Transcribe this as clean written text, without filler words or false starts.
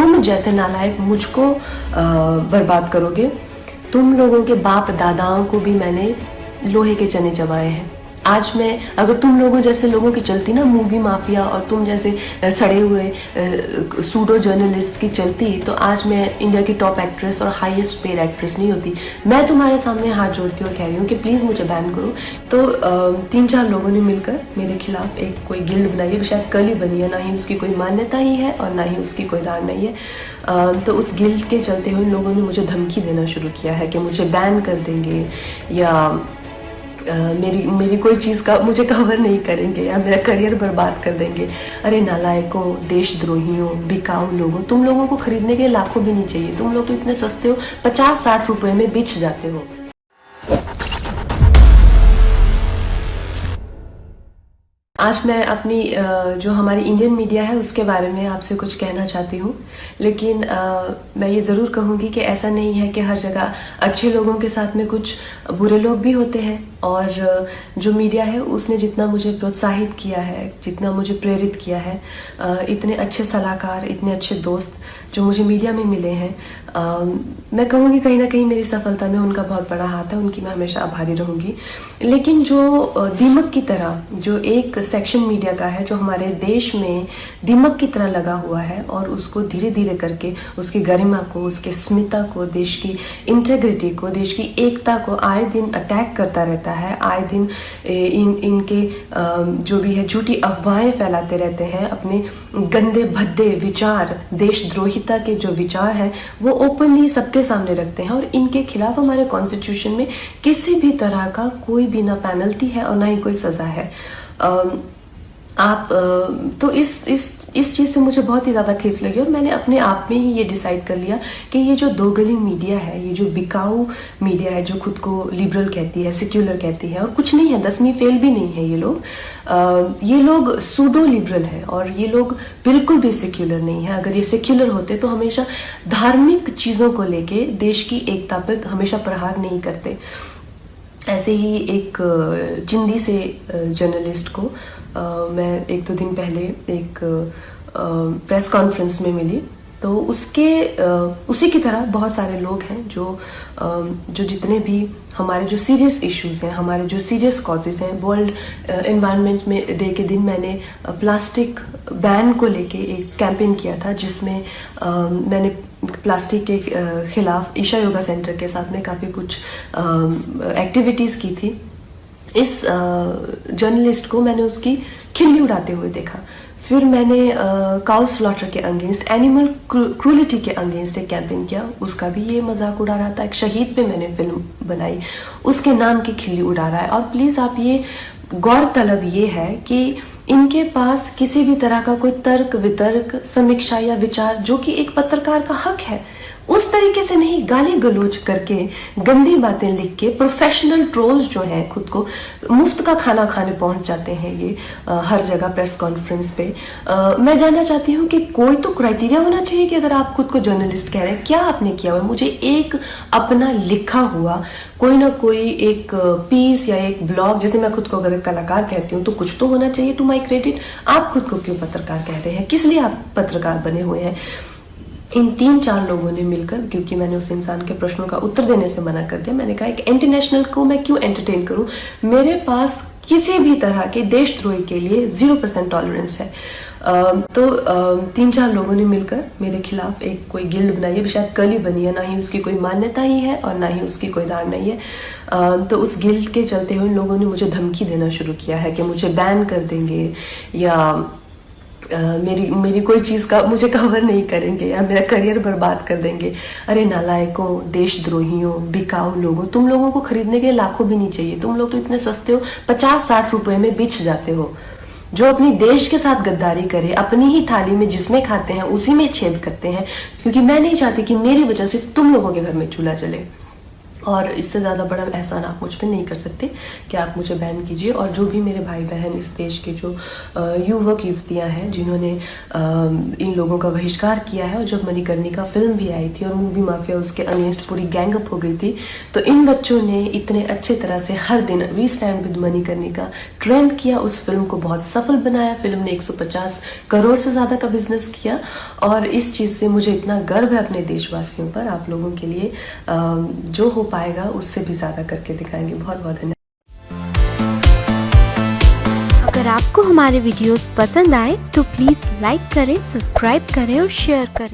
तुम जैसे नालायक मुझको बर्बाद करोगे। तुम लोगों के बाप दादाओं को भी मैंने लोहे के चने चबाए हैं। आज मैं अगर तुम लोगों जैसे लोगों की चलती ना मूवी माफिया और तुम जैसे सड़े हुए सूडो जर्नलिस्ट की चलती तो आज मैं इंडिया की टॉप एक्ट्रेस और हाईएस्ट पेड एक्ट्रेस नहीं होती। मैं तुम्हारे सामने हाथ जोड़ती और कह रही हूँ कि प्लीज़ मुझे बैन करो। तो 3-4 लोगों ने मिलकर मेरे खिलाफ एक कोई गिल्ड बनाई है, शायद कल ही बनी है, ना ही उसकी कोई मान्यता ही है और ना ही उसकी कोई दार नहीं है। तो उस गिल्ड के चलते हुए लोगों ने मुझे धमकी देना शुरू किया है कि मुझे बैन कर देंगे या मेरी कोई चीज़ का मुझे कवर नहीं करेंगे या मेरा करियर बर्बाद कर देंगे। अरे नालायकों, देशद्रोहियों, बिकाऊ लोगों, तुम लोगों को खरीदने के लाखों भी नहीं चाहिए। तुम लोग तो इतने सस्ते हो, 50-60 रुपए में बिछ जाते हो। आज मैं अपनी जो हमारी इंडियन मीडिया है उसके बारे में आपसे कुछ कहना चाहती हूँ, लेकिन मैं ये ज़रूर कहूँगी कि ऐसा नहीं है कि हर जगह अच्छे लोगों के साथ में कुछ बुरे लोग भी होते हैं। और जो मीडिया है उसने जितना मुझे प्रोत्साहित किया है, जितना मुझे प्रेरित किया है, इतने अच्छे सलाहकार, इतने अच्छे दोस्त जो मुझे मीडिया में मिले हैं, मैं कहूँगी कहीं ना कहीं मेरी सफलता में उनका बहुत बड़ा हाथ है। उनकी मैं हमेशा आभारी रहूँगी। लेकिन जो दीमक की तरह जो एक सेक्शन मीडिया का है जो हमारे देश में दीमक की तरह लगा हुआ है और उसको धीरे धीरे करके उसकी गरिमा को, उसके स्मिता को, देश की इंटेग्रिटी को, देश की एकता को आए दिन अटैक करता रहता है। आए दिन इनके जो भी है झूठी अफवाहें फैलाते रहते हैं। अपने गंदे भद्दे विचार, देशद्रोहिता के जो विचार हैं वो ओपनली सबके सामने रखते हैं और इनके खिलाफ हमारे कॉन्स्टिट्यूशन में किसी भी तरह का कोई भी ना पेनल्टी है और ना ही कोई सजा है। तो इस चीज़ से मुझे बहुत ही ज़्यादा ठेस लगी और मैंने अपने आप में ही ये डिसाइड कर लिया कि ये जो दोगली मीडिया है, ये जो बिकाऊ मीडिया है जो खुद को लिबरल कहती है, सेक्युलर कहती है और कुछ नहीं है, 10वीं फेल भी नहीं है ये लोग सूडो लिबरल है और ये लोग बिल्कुल भी सेक्युलर नहीं है। अगर ये सेक्युलर होते तो हमेशा धार्मिक चीज़ों को लेके देश की एकता पर हमेशा प्रहार नहीं करते। ऐसे ही एक चिंदी से जर्नलिस्ट को मैं 1-2 दिन पहले एक प्रेस कॉन्फ्रेंस में मिली, तो उसी की तरह बहुत सारे लोग हैं जो जितने भी हमारे जो सीरियस इश्यूज हैं, हमारे जो सीरियस कॉजेज हैं। वर्ल्ड एनवायरनमेंट में डे के दिन मैंने प्लास्टिक बैन को लेके एक कैंपेन किया था जिसमें मैंने प्लास्टिक के खिलाफ ईशा योगा सेंटर के साथ में काफ़ी कुछ एक्टिविटीज़ की थी। इस जर्नलिस्ट को मैंने उसकी खिल्ली उड़ाते हुए देखा। फिर मैंने काउ स्लॉटर के अगेंस्ट, एनिमल क्रूलिटी के अगेंस्ट एक कैंपेन किया, उसका भी ये मजाक उड़ा रहा था। एक शहीद पे मैंने फिल्म बनाई, उसके नाम की खिल्ली उड़ा रहा है। और प्लीज़ आप ये गौरतलब ये है कि इनके पास किसी भी तरह का कोई तर्क वितर्क, समीक्षा या विचार जो कि एक पत्रकार का हक है, उस तरीके से नहीं गाली गलौज करके, गंदी बातें लिख के प्रोफेशनल ट्रोल्स जो हैं खुद को मुफ्त का खाना खाने पहुंच जाते हैं ये हर जगह प्रेस कॉन्फ्रेंस पे। मैं जानना चाहती हूँ कि कोई तो क्राइटेरिया होना चाहिए कि अगर आप खुद को जर्नलिस्ट कह रहे हैं, क्या आपने किया हुआ है? मुझे एक अपना लिखा हुआ कोई ना कोई एक पीस या एक ब्लॉग, जैसे मैं खुद को अगर कलाकार कहती हूँ तो कुछ तो होना चाहिए टू माई क्रेडिट। आप खुद को क्यों पत्रकार कह रहे हैं? किस लिए आप पत्रकार बने हुए हैं? इन 3-4 लोगों ने मिलकर, क्योंकि मैंने उस इंसान के प्रश्नों का उत्तर देने से मना कर दिया, मैंने कहा एक इंटरनेशनल को मैं क्यों एंटरटेन करूं? मेरे पास किसी भी तरह के देशद्रोही के लिए 0% टॉलरेंस है। तो 3-4 लोगों ने मिलकर मेरे खिलाफ एक कोई गिल्ड बनाई है, शायद कल ही बनी है, ना ही उसकी कोई मान्यता ही है और ना ही उसकी कोई दार नहीं है। तो उस गिल्ड के चलते हुए लोगों ने मुझे धमकी देना शुरू किया है कि मुझे बैन कर देंगे या मेरी कोई चीज़ का मुझे कवर नहीं करेंगे या मेरा करियर बर्बाद कर देंगे। अरे नालायकों, देशद्रोहियों, बिकाऊ लोगों, तुम लोगों को खरीदने के लाखों भी नहीं चाहिए। तुम लोग तो इतने सस्ते हो, 50-60 रुपए में बिछ जाते हो। जो अपनी देश के साथ गद्दारी करे, अपनी ही थाली में जिसमें खाते हैं उसी में छेद करते हैं, क्योंकि मैं नहीं चाहती कि मेरी वजह से तुम लोगों के घर में चूल्हा जले। और इससे ज़्यादा बड़ा एहसान आप मुझ पे नहीं कर सकते कि आप मुझे बैन कीजिए। और जो भी मेरे भाई बहन इस देश के जो युवक युवतियाँ हैं जिन्होंने इन लोगों का बहिष्कार किया है, और जब मणिकर्णिका फिल्म भी आई थी और मूवी माफिया उसके अगेंस्ट पूरी गैंग अप हो गई थी, तो इन बच्चों ने इतने अच्छे तरह से हर दिन we stand with Manikarnika trend किया, उस फिल्म को बहुत सफल बनाया। फिल्म ने 150 करोड़ से ज़्यादा का बिजनेस किया, और इस चीज़ से मुझे इतना गर्व है अपने देशवासियों पर। आप लोगों के लिए जो हो पाएगा उससे भी ज़्यादा करके दिखाएंगे। बहुत बहुत धन्यवाद। अगर आपको हमारे वीडियोस पसंद आए तो प्लीज़ लाइक करें, सब्सक्राइब करें और शेयर करें।